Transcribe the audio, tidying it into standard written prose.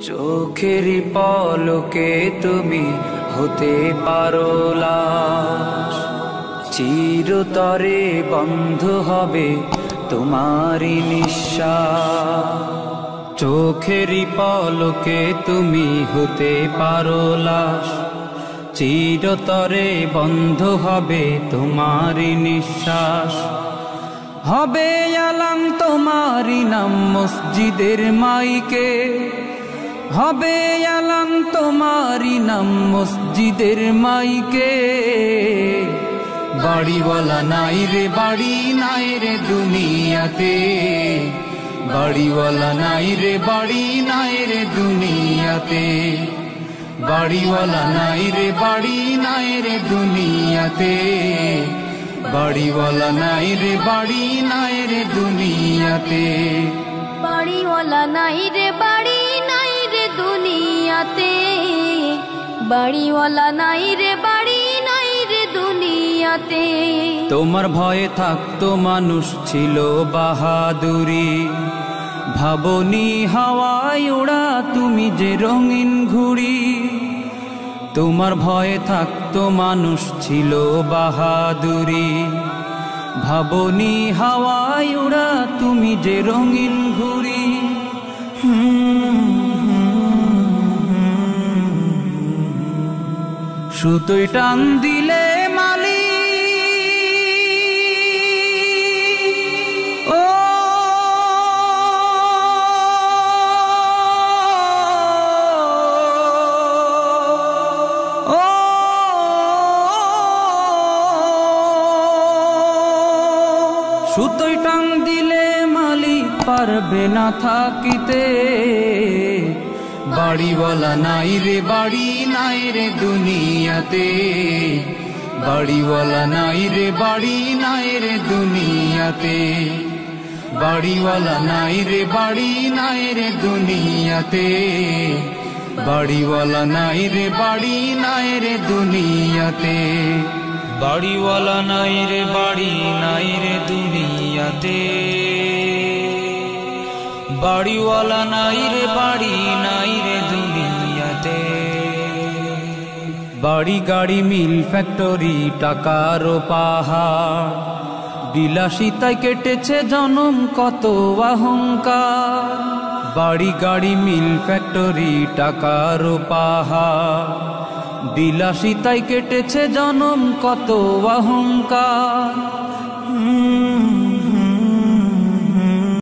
চোখেরই পলকে তুমি হতে পারো লাশ, চিরতরে বন্ধ হবে তোমারই নিঃশ্বাস। চোখেরই পলকে তুমি হতে পারো লাশ, চিরতরে বন্ধ হবে তোমারই নিঃশ্বাস। হবে আলাম তোমারই নাম মসজিদের মাইকে, হবে আলাম তোমারই নাম মসজিদের মাইকে। বাড়িওয়ালা নাই রে বাড়ি নাই রে দুনিয়াতে, বাড়িওয়ালা নাই রে বাড়ি নাই রে দুনিয়াতে। বাড়িওয়ালা নাই রে বাড়ি নাই রে দুনিয়াতে, বাড়িওয়ালা নাই রে বাড়ি নাই রে দুনিয়াতে। বাড়িওয়ালা নাই রে বাড়ি নাই রে দুনিয়াতে, বাড়িওয়ালা নাই রে বাড়ি নাই রে দুনিয়াতে। তোমার ভয়ে থাকতো মানুষ ছিল বাহাদুরি, ভাবনি হাওয়ায় ওড়া তুমি যে রঙিন ঘুড়ি। তোমার ভয়ে থাকতো মানুষ ছিল বাহাদুরি, ভাবনি হাওয়ায় ওড়া তুমি যে রঙিন ঘুড়ি। সুতোয় টান দিলে মালি ও সুতোয় টান দিলে মালিক পারবে না থাকিতে। বাড়িওয়ালা নাই রে বাড়ি নাই রে দুনিয়াতে, বাড়িওয়ালা নাই রে বাড়ি নাই রে দুনিয়াতে। বাড়িওয়ালা নাই রে বাড়ি নাই রে দুনিয়াতে, বাড়িওয়ালা নাই রে বাড়ি নাই রে দুনিয়াতে। বাড়িওয়ালা নাই রে বাড়ি নাই রে দুনিয়াতে, বাড়িওয়ালা নাই রে বাড়ি নাই রে দুনিয়াতে। বাড়ি গাড়ি মিল ফ্যাক্টরি টাকার পাহাড়, বিলাসিতায় কেটেছে জনম কত অহংকার। বাড়ি গাড়ি মিল ফ্যাক্টরি টাকার পাহাড়, বিলাসিতায় কেটেছে জনম কত অহংকার।